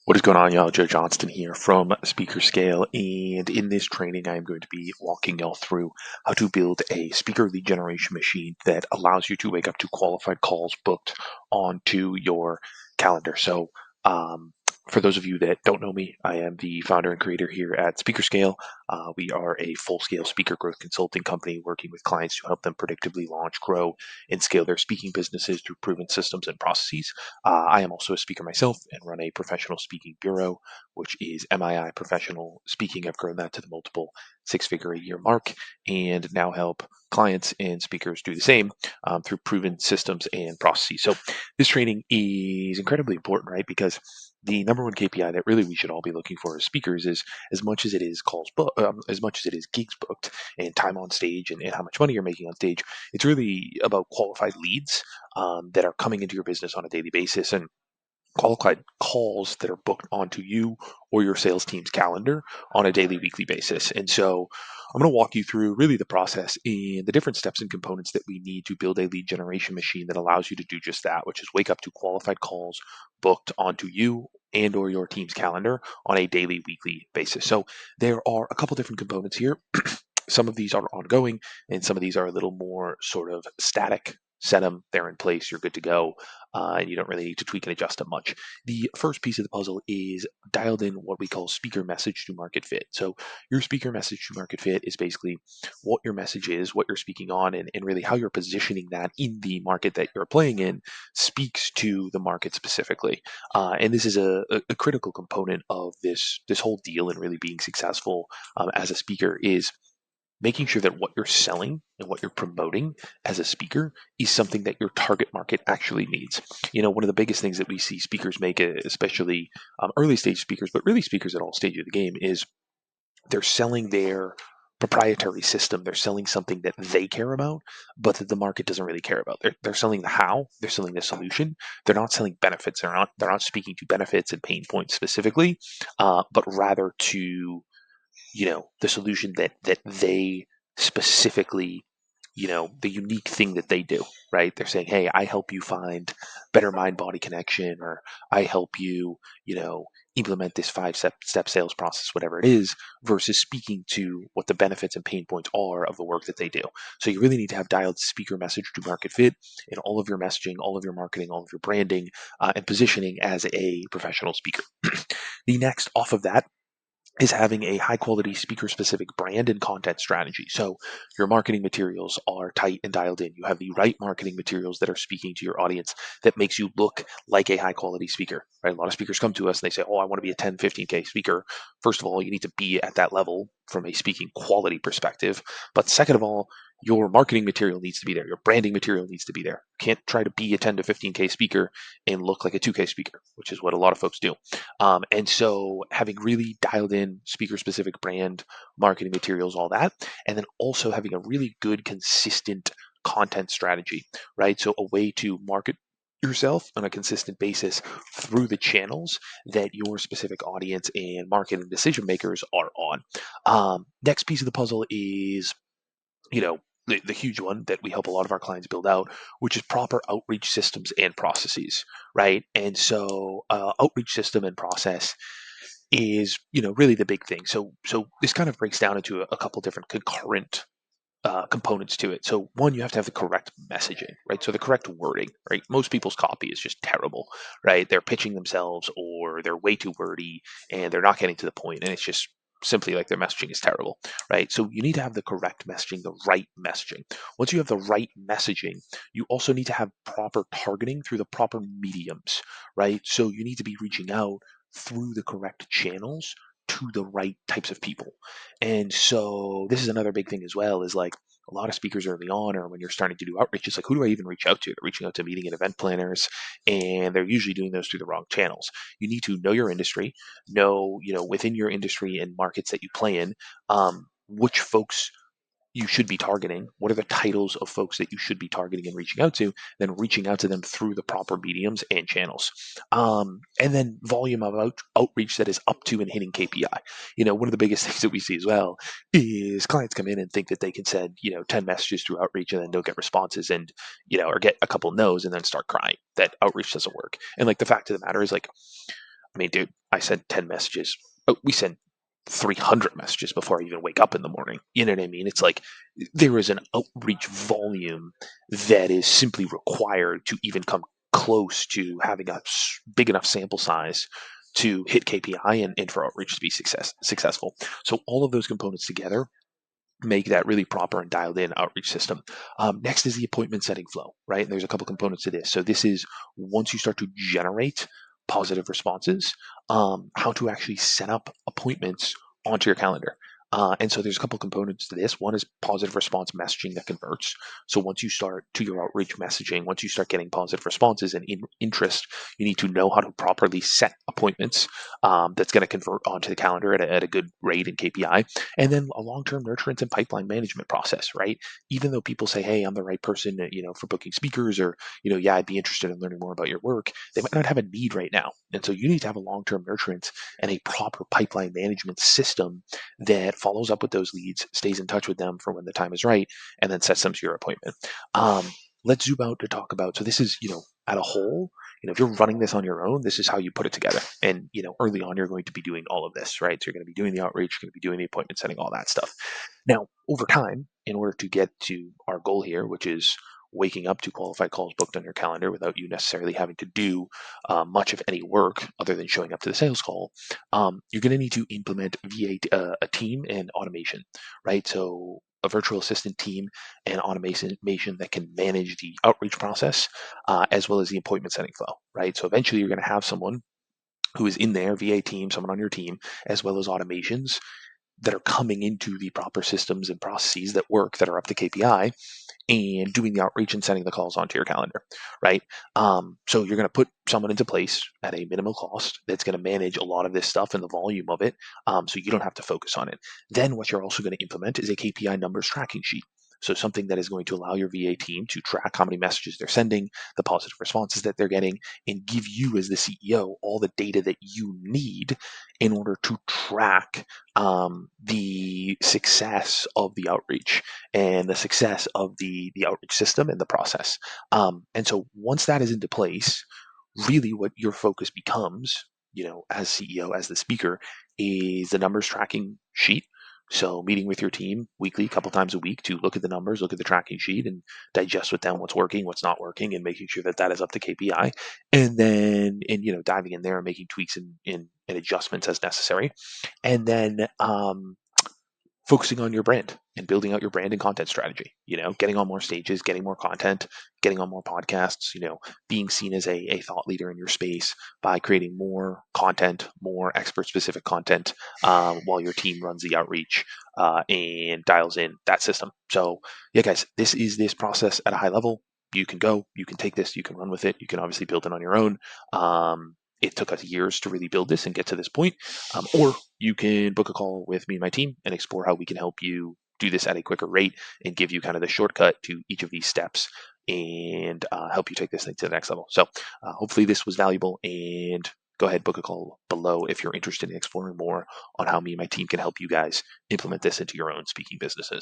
What is going on, y'all? Joe Johnston here from Speaker Scale, and in this training, I am going to be walking y'all through how to build a speaker lead generation machine that allows you to wake up to qualified calls booked onto your calendar. Um, for those of you that don't know me, I am the founder and creator here at Speaker Scale. We are a full-scale speaker growth consulting company working with clients to help them predictably launch, grow, and scale their speaking businesses through proven systems and processes. I am also a speaker myself and run a professional speaking bureau, which is M.I.I. Professional Speaking. I've grown that to the multiple six-figure a year mark and now help clients and speakers do the same through proven systems and processes. So this training is incredibly important, right? Because the number one KPI that really we should all be looking for as speakers is as much as it is calls book, as much as it is gigs booked and time on stage and how much money you're making on stage. It's really about qualified leads that are coming into your business on a daily basis and qualified calls that are booked onto you or your sales team's calendar on a daily, weekly basis. And so I'm going to walk you through really the process and the different steps and components that we need to build a lead generation machine that allows you to do just that, which is wake up to qualified calls booked onto you and or your team's calendar on a daily, weekly basis. So there are a couple different components here. Some of these are ongoing and some of these are a little more sort of static. Set them, they're in place, you're good to go, and you don't really need to tweak and adjust them much. The first piece of the puzzle is dialed in what we call speaker message to market fit. So your speaker message to market fit is basically what your message is, what you're speaking on, and really how you're positioning that in the market that you're playing in speaks to the market specifically. And this is a critical component of this whole deal and really being successful as a speaker is making sure that what you're selling and what you're promoting as a speaker is something that your target market actually needs. One of the biggest things that we see speakers make, especially early stage speakers, but really speakers at all stages of the game, is they're selling their proprietary system. They're selling something that they care about, but that the market doesn't really care about. They're selling the how. They're selling the solution. They're not selling benefits. They're not speaking to benefits and pain points specifically, but rather to the solution that they specifically, the unique thing that they do, right? They're saying, hey, I help you find better mind body connection, or I help you, implement this five step sales process, whatever it is, versus speaking to what the benefits and pain points are of the work that they do. So you really need to have dialed speaker message to market fit in all of your messaging, all of your marketing, all of your branding, and positioning as a professional speaker. The next off of that is having a high quality speaker specific brand and content strategy. So your marketing materials are tight and dialed in. You have the right marketing materials that are speaking to your audience that makes you look like a high quality speaker, right? A lot of speakers come to us and they say, oh, I want to be a 10, 15K speaker. First of all, you need to be at that level from a speaking quality perspective. But second of all, your marketing material needs to be there. Your branding material needs to be there. You can't try to be a 10 to 15K speaker and look like a 2K speaker, which is what a lot of folks do. And so having really dialed in speaker specific brand, marketing materials, all that, and then also having a really good, consistent content strategy, right? So a way to market yourself on a consistent basis through the channels that your specific audience and marketing decision makers are on. Next piece of the puzzle is the huge one that we help a lot of our clients build out, which is proper outreach systems and processes, right? And so outreach system and process is really the big thing. So this kind of breaks down into a couple different concurrent components to it. So one, you have to have the correct messaging, right? So the correct wording, right? Most people's copy is just terrible, right? They're pitching themselves or they're way too wordy and they're not getting to the point, and it's just simply like their messaging is terrible, right? So you need to have the correct messaging, the right messaging. Once you have the right messaging, you also need to have proper targeting through the proper mediums, right? So you need to be reaching out through the correct channels to the right types of people. And so this is another big thing as well, is like a lot of speakers early on, or when you're starting to do outreach, it's like, who do I even reach out to? They're reaching out to meeting and event planners, and they're usually doing those through the wrong channels. You need to know your industry, know, within your industry and markets that you play in, which folks you should be targeting, what are the titles of folks that you should be targeting and reaching out to, then reaching out to them through the proper mediums and channels. And then volume of outreach that is up to and hitting KPI. One of the biggest things that we see as well is clients come in and think that they can send, 10 messages through outreach and then don't get responses, and, or get a couple no's and then start crying that outreach doesn't work. And like the fact of the matter is, like, I mean, dude, I send 10 messages. Oh, we send 300 messages before I even wake up in the morning. You know what I mean? It's like there is an outreach volume that is simply required to even come close to having a big enough sample size to hit KPI and for outreach to be successful. So all of those components together make that really proper and dialed in outreach system. Next is the appointment setting flow, right? And there's a couple components to this. So this is once you start to generate positive responses, how to actually set up appointments onto your calendar. And so there's a couple components to this. One is positive response messaging that converts. So once you start to your outreach messaging, once you start getting positive responses and interest, you need to know how to properly set appointments that's going to convert onto the calendar at a good rate and KPI. And then a long-term nurturance and pipeline management process, right? Even though people say, hey, I'm the right person, for booking speakers, or, yeah, I'd be interested in learning more about your work, they might not have a need right now. And so you need to have a long-term nurturance and a proper pipeline management system that follows up with those leads, stays in touch with them for when the time is right, and then sets them to your appointment. Um, let's zoom out to talk about, so this is, at a whole, if you're running this on your own, this is how you put it together. And, early on, you're going to be doing all of this, right? So you're going to be doing the outreach, you're going to be doing the appointment setting, all that stuff. Now, over time, in order to get to our goal here, which is waking up to qualified calls booked on your calendar without you necessarily having to do much of any work other than showing up to the sales call, you're going to need to implement a team and automation, right? So a virtual assistant team and automation that can manage the outreach process as well as the appointment setting flow, right? So eventually you're going to have someone who is in there, VA team, someone on your team, as well as automations that are coming into the proper systems and processes that work, that are up to KPI, and doing the outreach and sending the calls onto your calendar, right? So you're going to put someone into place at a minimal cost that's going to manage a lot of this stuff and the volume of it, so you don't have to focus on it. Then what you're also going to implement is a KPI numbers tracking sheet. So something that is going to allow your VA team to track how many messages they're sending, the positive responses that they're getting, and give you as the CEO all the data that you need in order to track the success of the outreach and the success of the outreach system and the process. And so once that is into place, really what your focus becomes, as CEO, as the speaker, is the numbers tracking sheet. So meeting with your team weekly, a couple times a week, to look at the numbers, look at the tracking sheet, and digest with them what's working, what's not working, and making sure that that is up to KPI. And then, diving in there and making tweaks and adjustments as necessary. And then focusing on your brand and building out your brand and content strategy, getting on more stages, getting more content, getting on more podcasts, being seen as a thought leader in your space by creating more content, more expert specific content, while your team runs the outreach and dials in that system. So yeah, guys, this is this process at a high level. You can take this, you can run with it, you can obviously build it on your own. It took us years to really build this and get to this point. Or you can book a call with me and my team and explore how we can help you do this at a quicker rate and give you kind of the shortcut to each of these steps and help you take this thing to the next level. So hopefully this was valuable, and go ahead, book a call below if you're interested in exploring more on how me and my team can help you guys implement this into your own speaking businesses.